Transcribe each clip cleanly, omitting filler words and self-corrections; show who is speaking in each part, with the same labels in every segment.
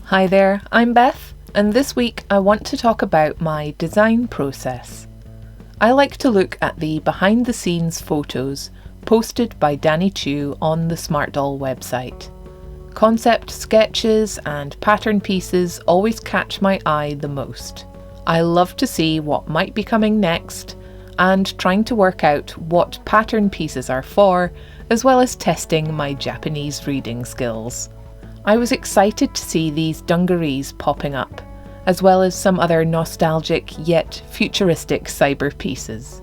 Speaker 1: Hi there, I'm Beth, and this week I want to talk about my design process. I like to look at the behind-the-scenes photos posted by Danny Chu on the Smart Doll website. Concept sketches and pattern pieces always catch my eye the most. I love to see what might be coming next and trying to work out what pattern pieces are for, as well as testing my Japanese reading skills. I was excited to see these dungarees popping up, as well as some other nostalgic yet futuristic cyber pieces.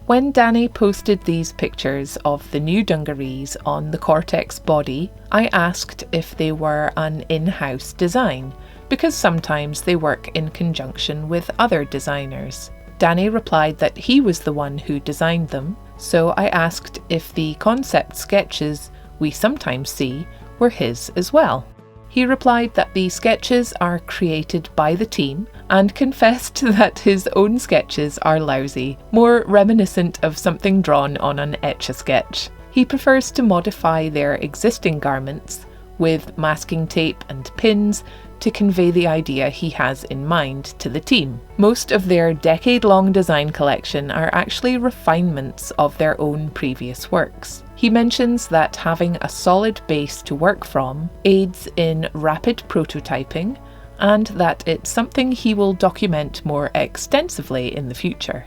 Speaker 1: When Danny posted these pictures of the new dungarees on the Cortex body, I asked if they were an in-house design, because sometimes they work in conjunction with other designers. Danny replied that he was the one who designed them, so I asked if the concept sketches we sometimes see were his as well. He replied that the sketches are created by the team and confessed that his own sketches are lousy, more reminiscent of something drawn on an Etch-a-Sketch. He prefers to modify their existing garments with masking tape and pins to convey the idea he has in mind to the team. Most of their decade-long design collection are actually refinements of their own previous works. He mentions that having a solid base to work from aids in rapid prototyping, and that it's something he will document more extensively in the future.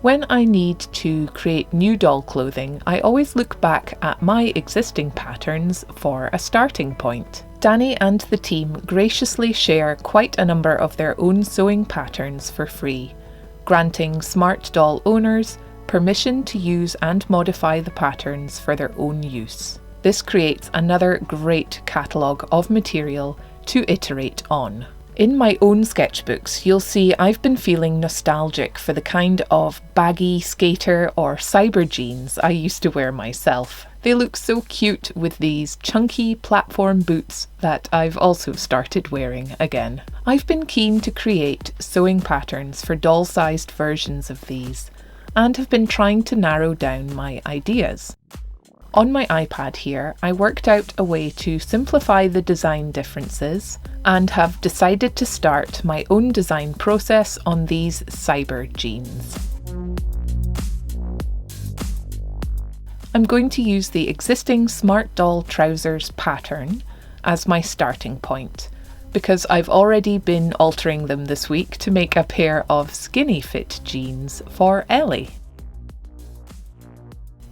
Speaker 1: When I need to create new doll clothing, I always look back at my existing patterns for a starting point. Danny and the team graciously share quite a number of their own sewing patterns for free, granting Smart Doll owners permission to use and modify the patterns for their own use. This creates another great catalogue of material to iterate on. In my own sketchbooks, you'll see I've been feeling nostalgic for the kind of baggy skater or cyber jeans I used to wear myself. They look so cute with these chunky platform boots that I've also started wearing again. I've been keen to create sewing patterns for doll-sized versions of these, and have been trying to narrow down my ideas. On my iPad here, I worked out a way to simplify the design differences and have decided to start my own design process on these cyber jeans. I'm going to use the existing Smart Doll trousers pattern as my starting point, because I've already been altering them this week to make a pair of skinny fit jeans for Ellie.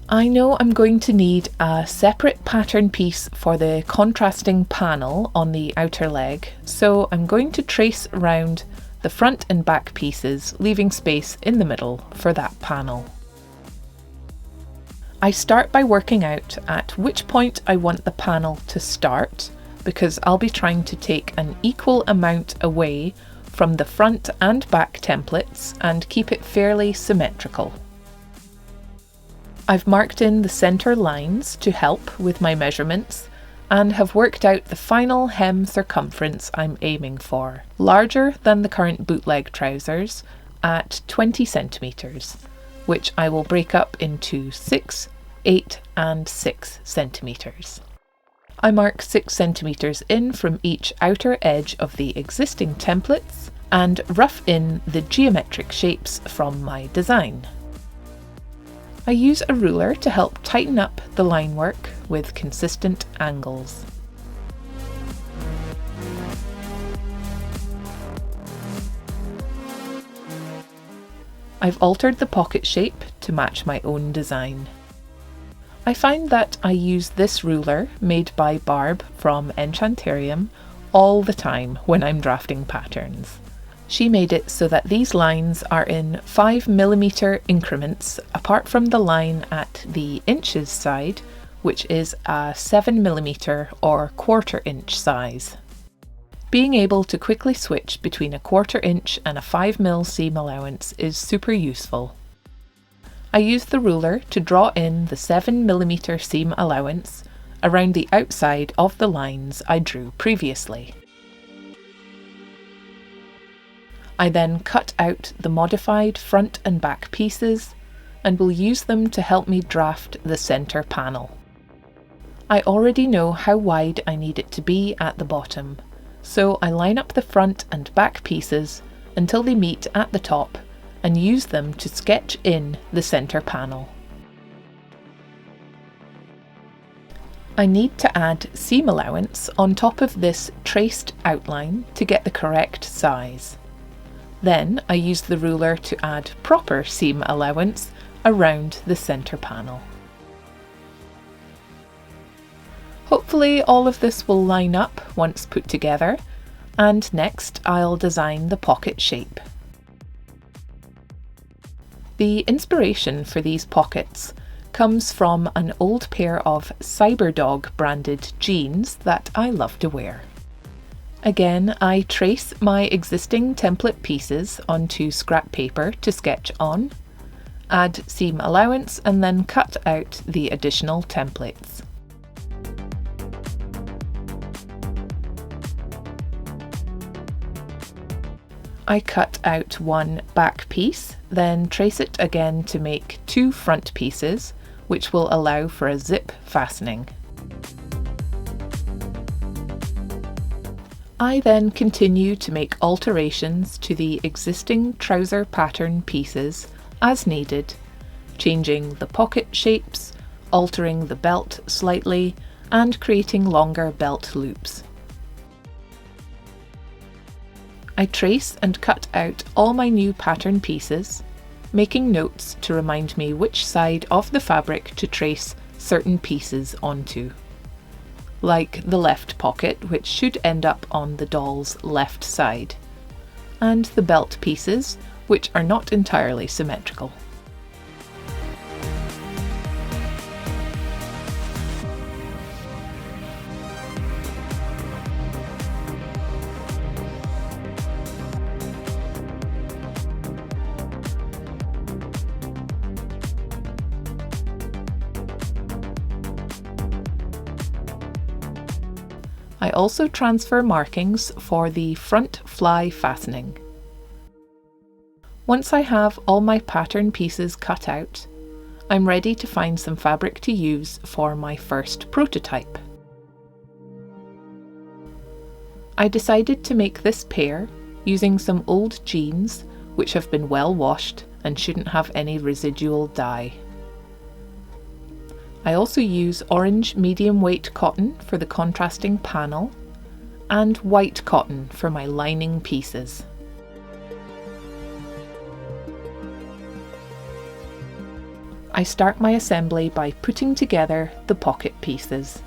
Speaker 1: I know I'm going to need a separate pattern piece for the contrasting panel on the outer leg, so I'm going to trace around the front and back pieces, leaving space in the middle for that panel. I start by working out at which point I want the panel to start, because I'll be trying to take an equal amount away from the front and back templates and keep it fairly symmetrical. I've marked in the centre lines to help with my measurements and have worked out the final hem circumference I'm aiming for, larger than the current bootleg trousers at 20 centimetres, which I will break up into 6, 8 and 6 centimetres. I mark 6 centimetres in from each outer edge of the existing templates and rough in the geometric shapes from my design. I use a ruler to help tighten up the line work with consistent angles. I've altered the pocket shape to match my own design. I find that I use this ruler, made by Barb from Enchantarium, all the time when I'm drafting patterns. She made it so that these lines are in 5mm increments, apart from the line at the inches side, which is a 7mm or 1/4 inch size. Being able to quickly switch between a 1/4 inch and a 5mm seam allowance is super useful. I used the ruler to draw in the 7mm seam allowance around the outside of the lines I drew previously. I then cut out the modified front and back pieces and will use them to help me draft the centre panel. I already know how wide I need it to be at the bottom, so I line up the front and back pieces until they meet at the top and use them to sketch in the centre panel. I need to add seam allowance on top of this traced outline to get the correct size. Then I use the ruler to add proper seam allowance around the centre panel. Hopefully all of this will line up once put together, and next I'll design the pocket shape. The inspiration for these pockets comes from an old pair of Cyberdog branded jeans that I love to wear. Again, I trace my existing template pieces onto scrap paper to sketch on, add seam allowance and then cut out the additional templates. I cut out one back piece, then trace it again to make two front pieces, which will allow for a zip fastening. I then continue to make alterations to the existing trouser pattern pieces as needed, changing the pocket shapes, altering the belt slightly, and creating longer belt loops. I trace and cut out all my new pattern pieces, making notes to remind me which side of the fabric to trace certain pieces onto. Like the left pocket, which should end up on the doll's left side, and the belt pieces, which are not entirely symmetrical. I also transfer markings for the front fly fastening. Once I have all my pattern pieces cut out, I'm ready to find some fabric to use for my first prototype. I decided to make this pair using some old jeans which have been well washed and shouldn't have any residual dye. I also use orange medium weight cotton for the contrasting panel and white cotton for my lining pieces. I start my assembly by putting together the pocket pieces.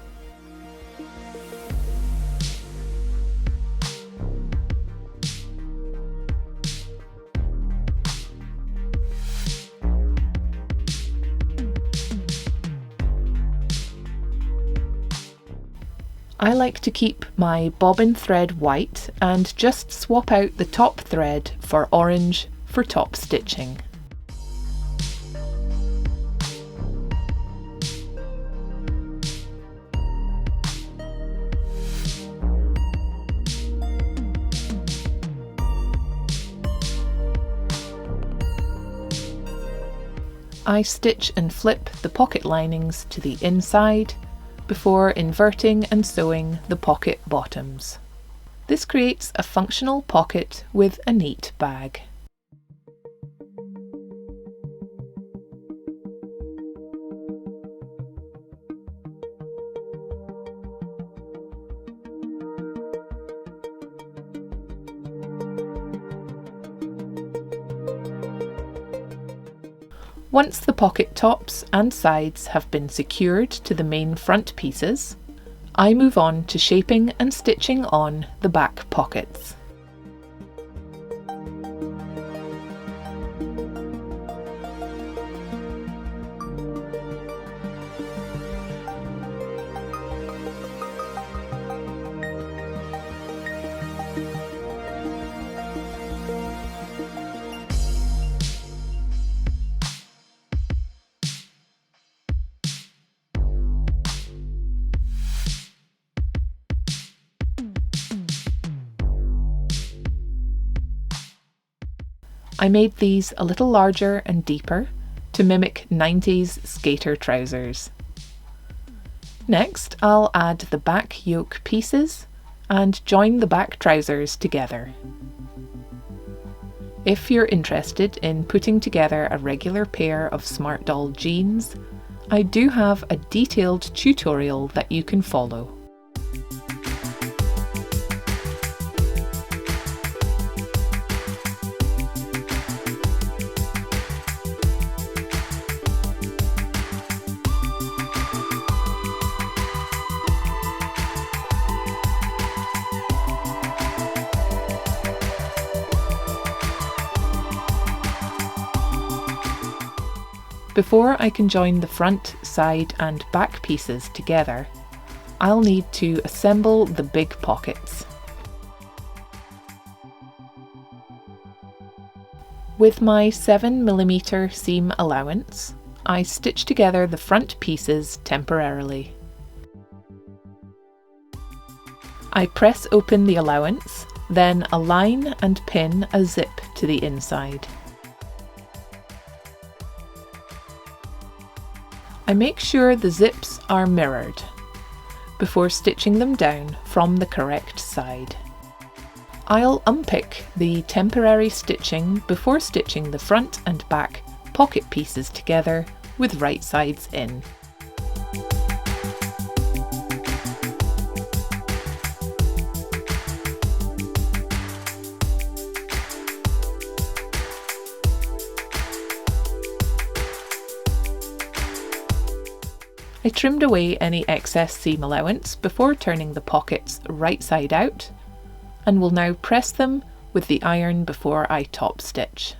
Speaker 1: I like to keep my bobbin thread white and just swap out the top thread for orange for top stitching. I stitch and flip the pocket linings to the inside before inverting and sewing the pocket bottoms. This creates a functional pocket with a neat bag. Once the pocket tops and sides have been secured to the main front pieces, I move on to shaping and stitching on the back pockets. I made these a little larger and deeper to mimic 90s skater trousers. Next, I'll add the back yoke pieces and join the back trousers together. If you're interested in putting together a regular pair of Smart Doll jeans, I do have a detailed tutorial that you can follow. Before I can join the front, side and back pieces together, I'll need to assemble the big pockets. With my 7mm seam allowance, I stitch together the front pieces temporarily. I press open the allowance, then align and pin a zip to the inside. I make sure the zips are mirrored before stitching them down from the correct side. I'll unpick the temporary stitching before stitching the front and back pocket pieces together with right sides in. I trimmed away any excess seam allowance before turning the pockets right side out, and will now press them with the iron before I top stitch.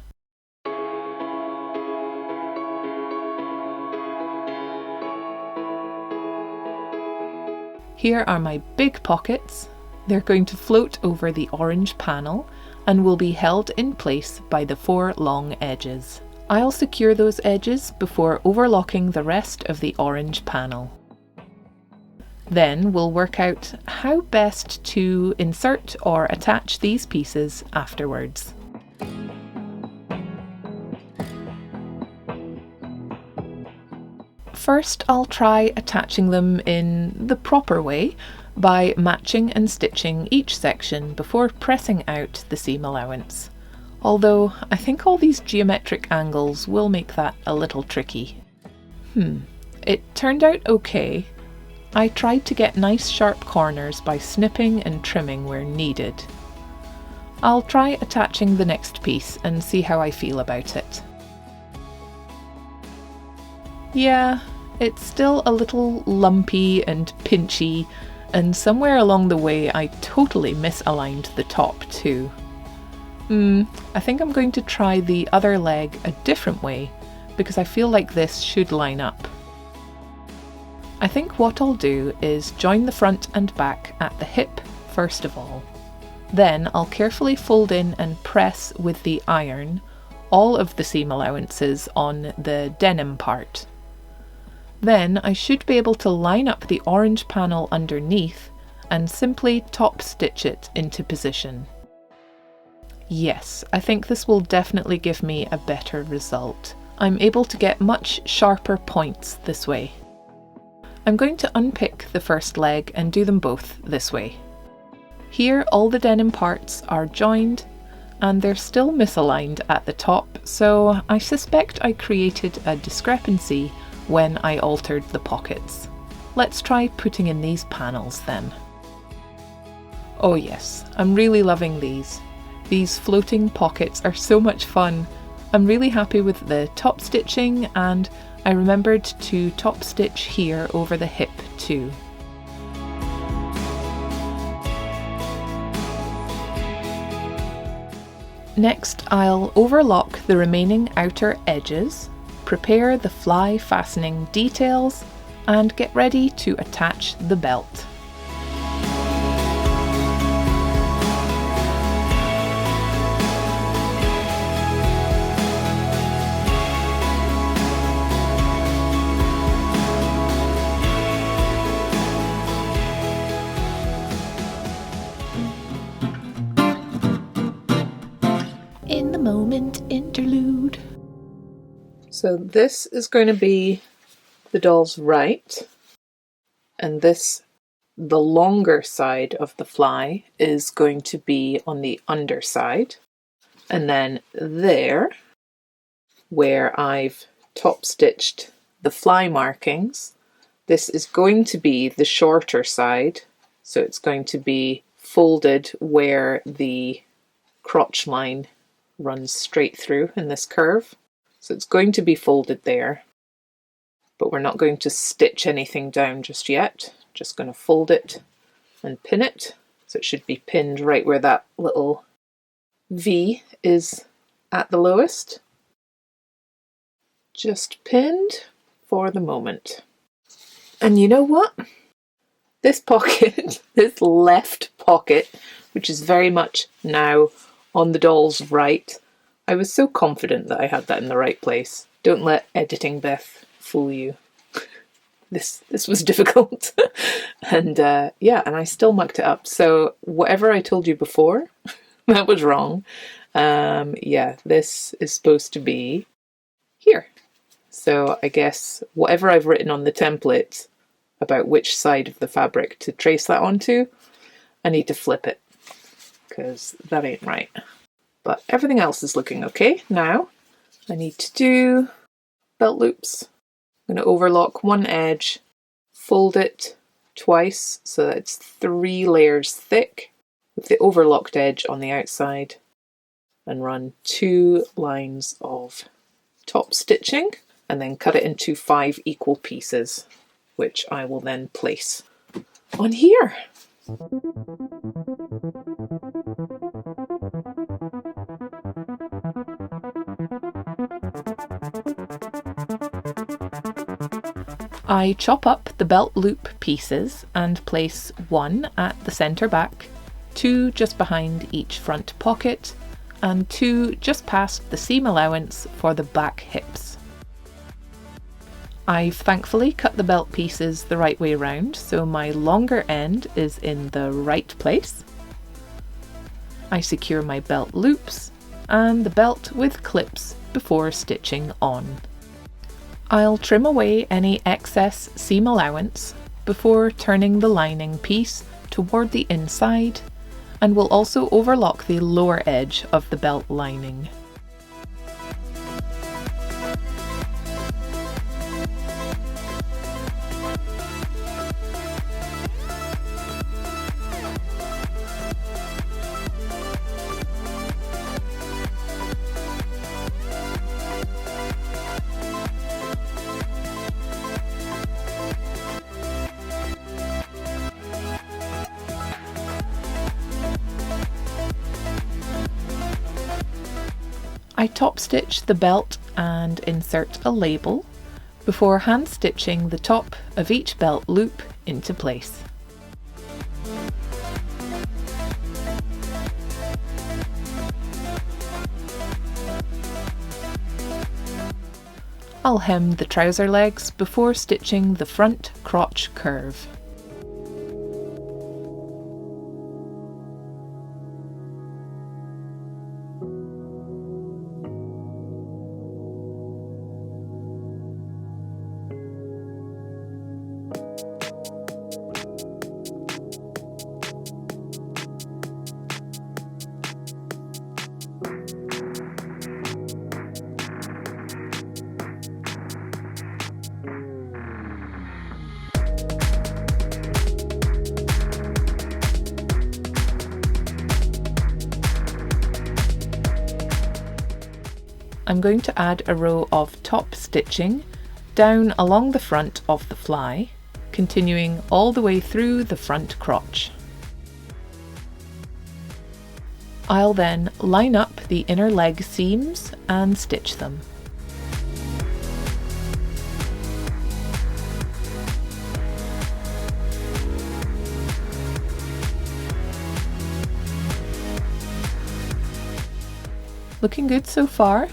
Speaker 1: Here are my big pockets. They're going to float over the orange panel and will be held in place by the 4 long edges. I'll secure those edges before overlocking the rest of the orange panel. Then we'll work out how best to insert or attach these pieces afterwards. First, I'll try attaching them in the proper way by matching and stitching each section before pressing out the seam allowance. Although I think all these geometric angles will make that a little tricky. It turned out okay. I tried to get nice sharp corners by snipping and trimming where needed. I'll try attaching the next piece and see how I feel about it. Yeah, it's still a little lumpy and pinchy, and somewhere along the way I totally misaligned the top too. I think I'm going to try the other leg a different way because I feel like this should line up. I think what I'll do is join the front and back at the hip first of all. Then I'll carefully fold in and press with the iron all of the seam allowances on the denim part. Then I should be able to line up the orange panel underneath and simply top stitch it into position. Yes, I think this will definitely give me a better result. I'm able to get much sharper points this way. I'm going to unpick the first leg and do them both this way. Here all the denim parts are joined and they're still misaligned at the top, so I suspect I created a discrepancy when I altered the pockets. Let's try putting in these panels then. Oh yes, I'm really loving these. These floating pockets are so much fun. I'm really happy with the top stitching, and I remembered to top stitch here over the hip too. Next, I'll overlock the remaining outer edges, prepare the fly fastening details, and get ready to attach the belt. In the moment interlude. So this is going to be the doll's right, And the longer side of the fly is going to be on the underside. And then there, where I've top stitched the fly markings, this is going to be the shorter side. So it's going to be folded where the crotch line runs straight through in this curve. So it's going to be folded there, but we're not going to stitch anything down just yet. Just going to fold it and pin it. So it should be pinned right where that little V is at the lowest. Just pinned for the moment. And you know what? This pocket, this left pocket, which is very much now on the doll's right, I was so confident that I had that in the right place. Don't let editing Beth fool you. This was difficult. And and I still mucked it up. So whatever I told you before, that was wrong. This is supposed to be here. So I guess whatever I've written on the template about which side of the fabric to trace that onto, I need to flip it because that ain't right. But everything else is looking okay. Now I need to do belt loops. I'm going to overlock one edge, fold it twice so that it's 3 layers thick with the overlocked edge on the outside, and run 2 lines of top stitching and then cut it into 5 equal pieces, which I will then place on here. I chop up the belt loop pieces and place 1 at the centre back, 2 just behind each front pocket, and 2 just past the seam allowance for the back hips. I've thankfully cut the belt pieces the right way round, so my longer end is in the right place. I secure my belt loops and the belt with clips before stitching on. I'll trim away any excess seam allowance before turning the lining piece toward the inside, and will also overlock the lower edge of the belt lining. I top stitch the belt and insert a label before hand stitching the top of each belt loop into place. I'll hem the trouser legs before stitching the front crotch curve. I'm going to add a row of top stitching down along the front of the fly, continuing all the way through the front crotch. I'll then line up the inner leg seams and stitch them. Looking good so far.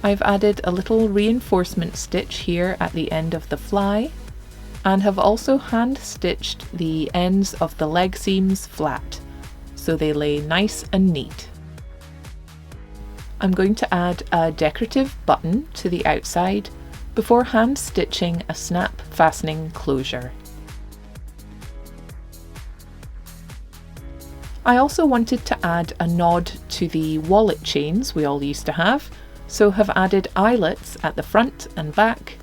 Speaker 1: I've added a little reinforcement stitch here at the end of the fly, and have also hand stitched the ends of the leg seams flat, so they lay nice and neat. I'm going to add a decorative button to the outside before hand stitching a snap fastening closure. I also wanted to add a nod to the wallet chains we all used to have, so have added eyelets at the front and back,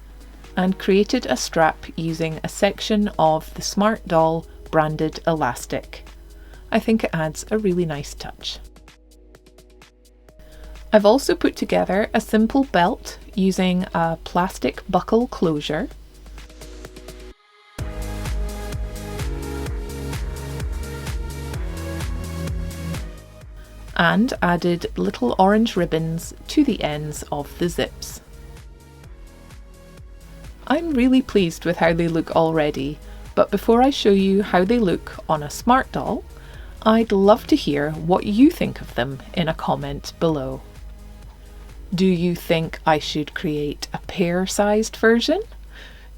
Speaker 1: and created a strap using a section of the Smart Doll branded elastic. I think it adds a really nice touch. I've also put together a simple belt using a plastic buckle closure, and added little orange ribbons to the ends of the zips. I'm really pleased with how they look already, but before I show you how they look on a Smart Doll, I'd love to hear what you think of them in a comment below. Do you think I should create a pear-sized version?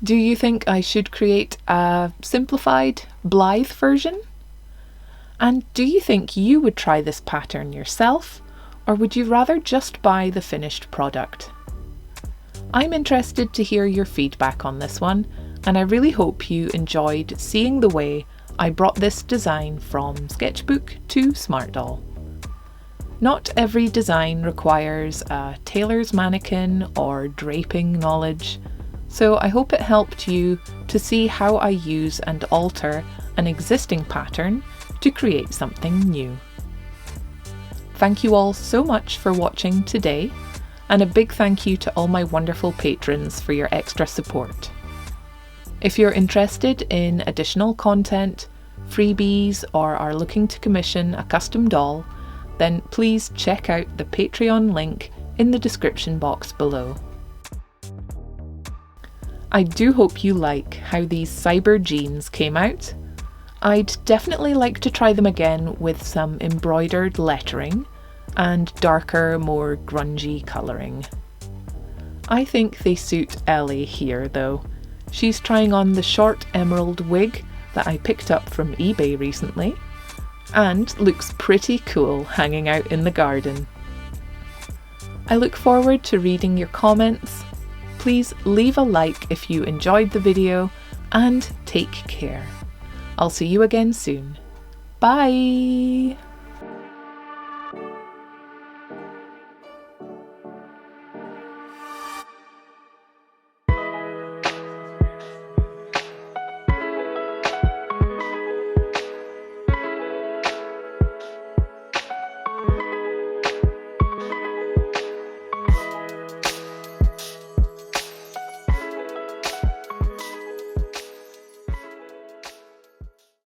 Speaker 1: Do you think I should create a simplified Blythe version? And do you think you would try this pattern yourself, or would you rather just buy the finished product? I'm interested to hear your feedback on this one, and I really hope you enjoyed seeing the way I brought this design from sketchbook to Smart Doll. Not every design requires a tailor's mannequin or draping knowledge, so I hope it helped you to see how I use and alter an existing pattern to create something new. Thank you all so much for watching today, and a big thank you to all my wonderful patrons for your extra support. If you're interested in additional content, freebies, or are looking to commission a custom doll, then please check out the Patreon link in the description box below. I do hope you like how these cyber jeans came out. I'd definitely like to try them again with some embroidered lettering and darker, more grungy colouring. I think they suit Ellie here though. She's trying on the short emerald wig that I picked up from eBay recently, and looks pretty cool hanging out in the garden. I look forward to reading your comments. Please leave a like if you enjoyed the video, and take care. I'll see you again soon. Bye!